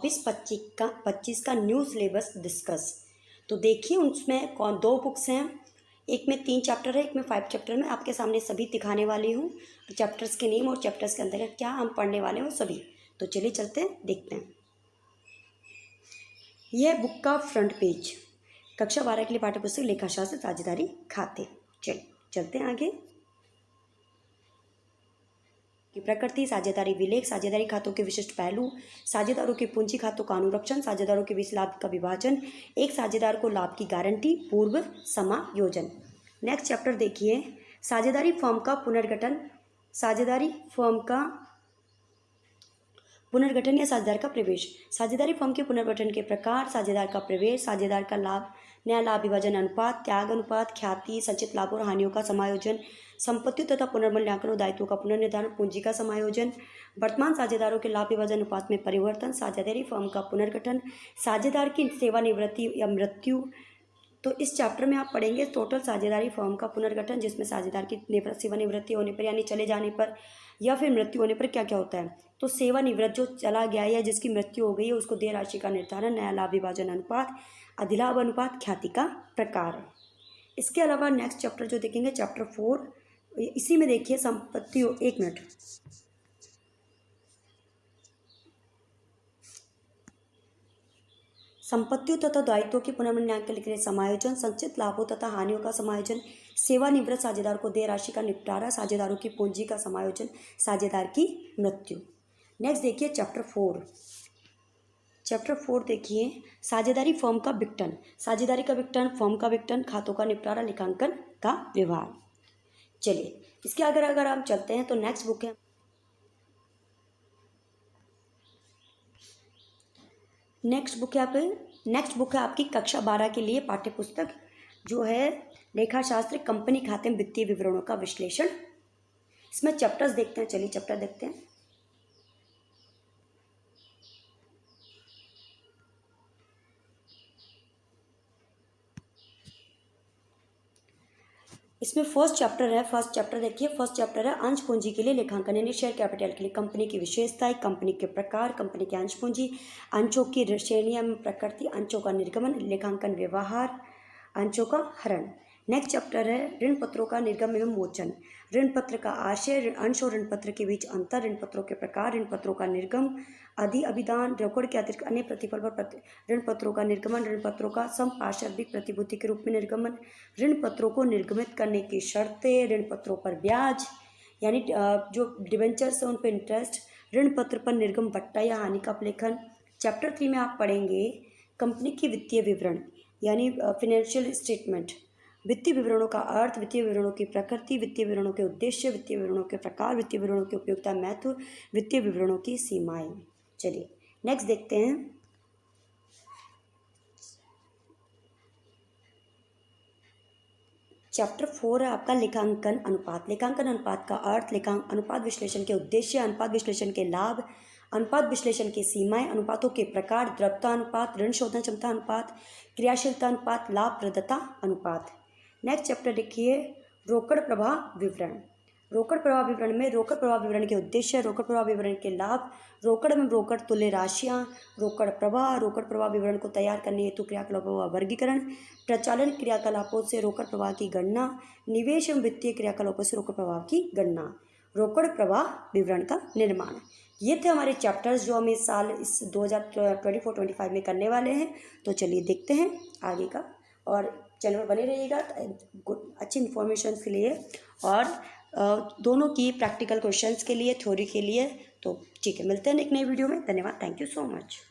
2025 का new syllabus discuss. तो देखिए उसमें कौन 2 बुक्स हैं, एक में 3 चैप्टर है, एक में 5 चैप्टर। में आपके सामने सभी दिखाने वाली हूँ, चैप्टर्स के नेम और चैप्टर्स के अंतर्गत क्या हम पढ़ने वाले हैं सभी। तो चलिए चलते हैं, देखते हैं। यह बुक का फ्रंट पेज, कक्षा 12 के लिए पाठ्यपुस्तक लेखाशास्त्र साझेदारी खाते। चलते हैं आगे। की प्रकृति, साझेदारी विलेख, साझेदारी खातों के विशिष्ट पहलू, साझेदारों के पूंजी खातों का अनुरक्षण, साझेदारों के बीच लाभ का विभाजन, एक साझेदार को लाभ की गारंटी, पूर्व समायोजन। नेक्स्ट चैप्टर देखिए, साझेदारी फर्म का पुनर्गठन। साझेदारी फर्म का पुनर्गठन या साझेदार का प्रवेश। साझेदारी फर्म के पुनर्गठन के प्रकार, साझेदार का प्रवेश, साझेदार का लाभ, नया लाभ विभाजन अनुपात, त्याग अनुपात, ख्याति, संचित लाभों और हानियों का समायोजन, संपत्ति तथा पुनर्मूल्यांकन और दायित्वों का पुनर्निर्धारण, पूंजी का समायोजन, वर्तमान साझेदारों के लाभ विभाजन अनुपात में परिवर्तन, साझेदारी फर्म का पुनर्गठन, साझेदार की सेवानिवृत्ति या मृत्यु। तो इस चैप्टर में आप पढ़ेंगे टोटल साझेदारी फर्म का पुनर्गठन, जिसमें साझेदार की सेवानिवृत्ति होने पर यानी चले जाने पर या फिर मृत्यु होने पर क्या क्या होता है। तो सेवानिवृत्त जो चला गया या जिसकी मृत्यु हो गई है उसको देय राशि का निर्धारण, नया लाभ विभाजन अनुपात, अधिलाभ अनुपात, ख्याति का प्रकार। इसके अलावा नेक्स्ट चैप्टर जो देखेंगे चैप्टर 4, इसी में देखिए संपत्ति। एक मिनट, संपत्तियों तथा दायित्वों के पुनर्मूल्यांकन के लिए समायोजन, संचित लाभों तथा हानियों का समायोजन, सेवानिवृत्त साझेदार को देय राशि का निपटारा, साझेदारों की पूंजी का समायोजन, साझेदार की मृत्यु। नेक्स्ट देखिए चैप्टर 4। चैप्टर 4 देखिए, साझेदारी फर्म का विघटन। साझेदारी का विघटन, फर्म का विघटन, खातों का निपटारा, लेखांकन का व्यवहार। चलिए इसके अगर हम चलते हैं तो नेक्स्ट बुक है नेक्स्ट बुक है आपकी कक्षा 12 के लिए पाठ्यपुस्तक जो है लेखाशास्त्र कंपनी खाते में वित्तीय विवरणों का विश्लेषण। इसमें चैप्टर्स देखते हैं, चलिए चैप्टर देखते हैं। इसमें फर्स्ट चैप्टर देखिए, फर्स्ट चैप्टर है अंश पूंजी के लिए लेखांकन यानी शेयर कैपिटल के लिए कंपनी की विशेषताएं, कंपनी के प्रकार, कंपनी के अंश पूंजी, अंशों की श्रेणियां में प्रकृति, अंशों का निर्गमन, लेखांकन व्यवहार, अंशों का हरण। नेक्स्ट चैप्टर है ऋण पत्रों का निर्गम एवं मोचन, ऋण पत्र का आशय, अंश और ऋण पत्र के बीच अंतर, ऋण पत्रों के प्रकार, ऋण पत्रों का निर्गम, अभिदान, रोकड़ के अतिरिक्त अन्य प्रतिफल पर ऋण पत्रों का निर्गमन, ऋण पत्रों का संपार्श्विक प्रतिभूति के रूप में निर्गमन, ऋण पत्रों को निर्गमित करने की शर्तें, ऋण पत्रों पर ब्याज यानी जो डिबेंचर्स हैं उन पर इंटरेस्ट, ऋण पत्र पर निर्गम बट्टा या हानि का अपलेखन। चैप्टर 3 में आप पढ़ेंगे कंपनी की वित्तीय विवरण यानी फाइनेंशियल स्टेटमेंट, वित्तीय विवरणों का अर्थ, वित्तीय विवरणों की प्रकृति, वित्तीय विवरणों के उद्देश्य, वित्तीय विवरणों के प्रकार, वित्तीय विवरणों की उपयोगिता महत्व, वित्तीय विवरणों की सीमाएं। चलिए नेक्स्ट देखते हैं। चैप्टर 4 है आपका लेखांकन अनुपात। लेखांकन अनुपात का अर्थ, अनुपात विश्लेषण के उद्देश्य, अनुपात विश्लेषण के लाभ, अनुपात विश्लेषण की सीमाएं, अनुपातों के प्रकार, द्रव्यता अनुपात, ऋण शोधन क्षमता अनुपात, क्रियाशीलता अनुपात, लाभप्रदता अनुपात। नेक्स्ट चैप्टर देखिए रोकड़ प्रवाह विवरण। रोकड़ प्रवाह विवरण में रोकड़ प्रवाह विवरण के उद्देश्य, रोकड़ प्रवाह विवरण के लाभ, रोकड़ एवं रोकड़ तुल्य राशियाँ, रोकड़ प्रवाह विवरण को तैयार करने हेतु क्रियाकलापों का वर्गीकरण, प्रचालन क्रियाकलापों से रोकड़ प्रवाह की गणना, निवेश एवं वित्तीय क्रियाकलापों से रोकड़ प्रवाह की गणना, रोकड़ प्रवाह विवरण का निर्माण। ये थे हमारे चैप्टर्स जो हम इस साल 2024-25 में करने वाले हैं। तो चलिए देखते हैं आगे का, और चैनल पर बने रहिएगा अच्छी इन्फॉर्मेशन के लिए और दोनों की प्रैक्टिकल क्वेश्चंस के लिए, थ्योरी के लिए। तो ठीक है, मिलते हैं एक नई वीडियो में। धन्यवाद, थैंक यू सो मच।